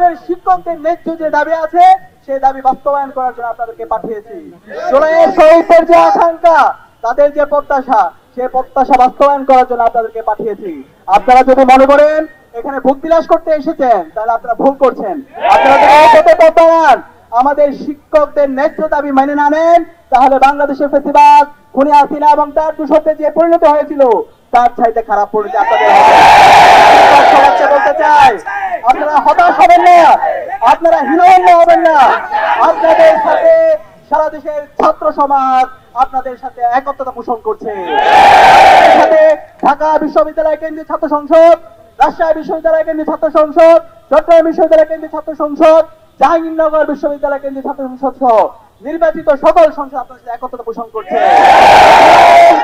আমাদের শিক্ষকদের ন্যায্য যে দাবি আছে সেই দাবি বাস্তবায়ন করার জন্য আপনাদেরকে পাঠিয়েছি। জুলাইয়ের শহীদদের যে আকাঙ্ক্ষা, তাদের যে প্রত্যাশা, সেই প্রত্যাশা বাস্তবায়ন করার জন্য আপনাদেরকে পাঠিয়েছি। আপনারা যদি মনে করেন এখানে ভোগ বিলাস করতে এসেছেন, তাহলে আপনারা ভুল করছেন। আপনারা যদি প্রত্যাহার আমাদের শিক্ষকদের ন্যায্য দাবি মেনে না নেন, তাহলে বাংলাদেশের ফেসিবাদ, খুনি হাসিনা এবং তার দূষণে যে পরিণত হয়েছিল, তার চাইতে খারাপ পরিণতি আপনাদের সমাজকে বলতে চাই। আপনারা হতাশ হবেন না, আপনারা হীনমন্য হবেন না। আপনাদের সাথে সারা দেশের ছাত্র সমাজ আপনাদের সাথে একত্রতা পোষণ করছে। সাথে ঢাকা বিশ্ববিদ্যালয় কেন্দ্রীয় ছাত্র সংসদ, রাজশাহী বিশ্ববিদ্যালয় কেন্দ্রীয় ছাত্র সংসদ, চট্টগ্রাম বিশ্ববিদ্যালয় কেন্দ্রীয় ছাত্র সংসদ, জাহাঙ্গীরনগর বিশ্ববিদ্যালয় কেন্দ্রীয় ছাত্র সংসদ সহ নির্বাচিত সকল সংসদ আপনাদের সাথে একত্রতা পোষণ করছে।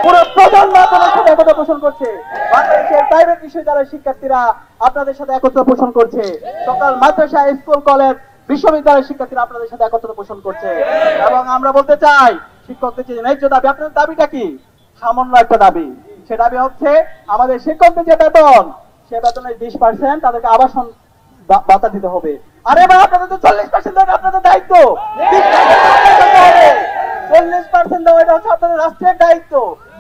পুরো প্রজন্ম আপনাদের সাথে একত্রতা পোষণ করছে। বাংলাদেশের প্রাইভেট বিশ্ববিদ্যালয়ের শিক্ষার্থীরা আপনাদের সাথে একত্রতা পোষণ করছে। সকল মাদ্রাসা, স্কুল, কলেজ, বিশ্ববিদ্যালয়ের শিক্ষার্থীরা আপনাদের সাথে একত্রতা পোষণ করছে। এবং আমরা বলতে চাই, শিক্ষকদের যে ন্যায্য দাবি, আপনাদের দাবিটা কি? সামান্য একটা দাবি। সে দাবি হচ্ছে আমাদের শিক্ষকদের যে বেতন, সে বেতনের 20% তাদেরকে আবাসন ভাতা দিতে হবে। আরে ভাই, আপনাদের তো 40% দেওয়া আপনাদের দায়িত্ব। 40% দেওয়া এটা হচ্ছে আপনাদের রাষ্ট্রের দায়িত্ব।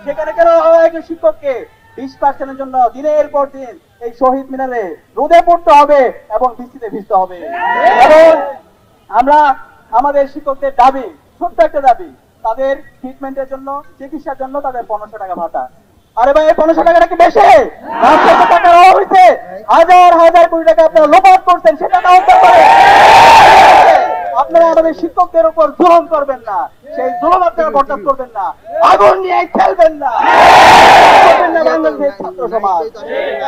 সেখানে কেন একজন শিক্ষককে 20%-এর জন্য দিনের পর দিন এই শহীদ মিনারে রোদে পড়তে হবে এবং বৃষ্টিতে ভিজতে হবে? এবং আমরা আমাদের শিক্ষকদের দাবি, ছোট্ট একটা দাবি, তাদের ট্রিটমেন্টের জন্য, চিকিৎসার জন্য তাদের 1500 টাকা ভাতা। আরে ভাই, 1500 টাকাটা কি বেশি? টাকা হয়েছে, হাজার হাজার কোটি টাকা আপনারা লোপাট করছেন, সেটা না উদ্ধার করে আপনারা আমাদের শিক্ষকদের উপর জুলুম করবেন না। সেই জুলুম আপনারা বরদাস্ত করবেন না। আগুন নিয়ে খেলবেন না বাংলাদেশের ছাত্র সমাজ।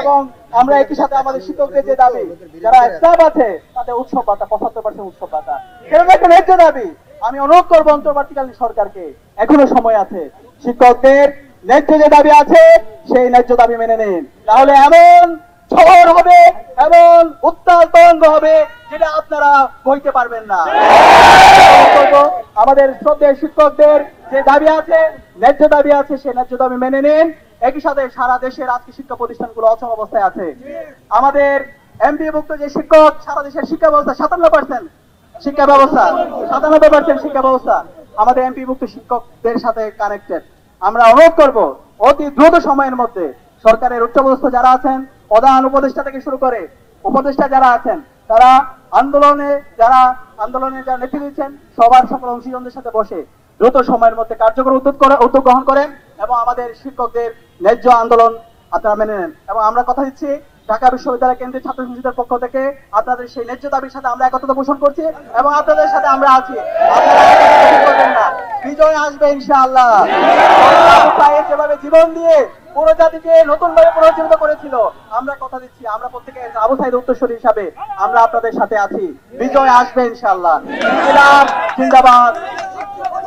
এবং আমরা একই সাথে আমাদের শিক্ষকদের যে দাবি, যারা স্টাফ আছে তাদের উৎসব ভাতা, 75% উৎসব ভাতা, সেটা একটা ন্যায্য দাবি। আমি অনুরোধ করবো অন্তর্বর্তীকালীন সরকারকে, এখনো সময় আছে, শিক্ষকদের ন্যায্য যে দাবি আছে সেই ন্যায্য দাবি মেনে নিন। তাহলে এমন ঝড় হবে, এমন উত্তাল তরঙ্গ হবে, যেটা আপনারা বইতে পারবেন না। আমাদের শ্রদ্ধেয় শিক্ষকদের যে দাবি আছে, ন্যায্য দাবি আছে, সেই ন্যায্য দাবি মেনে নিন। একই সাথে সারা দেশের আজকে শিক্ষা প্রতিষ্ঠানগুলো অচল অবস্থায় আছে। আমাদের এমপিভুক্ত যে শিক্ষক, সারা দেশের শিক্ষা ব্যবস্থা 57% শিক্ষা ব্যবস্থা, 97% শিক্ষা ব্যবস্থা আমাদের এমপিভুক্ত শিক্ষকদের সাথে কানেক্টেড। আমরা অনুরোধ করব, অতি দ্রুত সময়ের মধ্যে সরকারের উচ্চপদস্থ যারা আছেন, প্রধান উপদেষ্টা থেকে শুরু করে উপদেষ্টা যারা আছেন, তারা যারা নেতৃত্ব দিচ্ছেন, সবার সকল অংশীজনদের সাথে বসে দ্রুত সময়ের মধ্যে কার্যকর উদ্যোগ গ্রহণ করেন এবং আমাদের শিক্ষকদের ন্যায্য আন্দোলন আপনারা মেনে নেন। এবং আমরা কথা দিচ্ছি, ঢাকা বিশ্ববিদ্যালয় কেন্দ্রীয় ছাত্র সংসদের পক্ষ থেকে আপনাদের সেই ন্যায্য দাবির সাথে আমরা একত্রতা পোষণ করছি এবং আপনাদের সাথে আমরা আছি। বিজয় আসবে ইনশাআল্লাহ। যেভাবে জীবন দিয়ে পুরো জাতিকে নতুন ভাবে পুনর্জীবিত করেছিল, আমরা কথা দিচ্ছি, আমরা প্রত্যেকে আবু সাঈদ উত্তরসূরি হিসাবে আমরা আপনাদের সাথে আছি। বিজয় আসবে ইনশাআল্লাহ। জিন্দাবাদ।